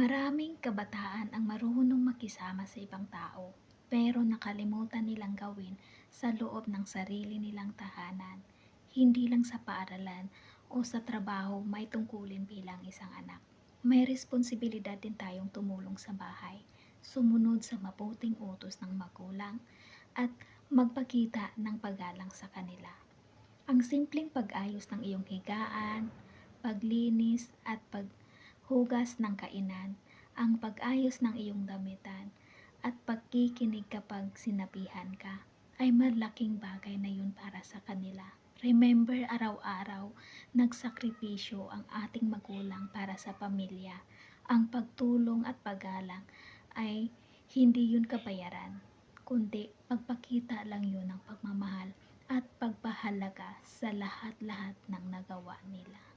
Maraming kabataan ang marunong makisama sa ibang tao, pero nakalimutan nilang gawin sa loob ng sarili nilang tahanan. Hindi lang sa paaralan o sa trabaho may tungkulin bilang isang anak. May responsibilidad din tayong tumulong sa bahay, sumunod sa mabuting utos ng magulang, at magpakita ng paggalang sa kanila. Ang simpleng pag-ayos ng iyong higaan, paglinis at paghugas ng kainan, ang pag-ayos ng iyong damitan, at pagkikinig kapag sinabihan ka, ay malaking bagay na yun para sa kanila. Remember, araw-araw, nagsakripisyo ang ating magulang para sa pamilya. Ang pagtulong at paggalang ay hindi yun kabayaran, kundi pagpakita lang yun ng pagmamahal at pagpahalaga sa lahat-lahat ng nagawa nila.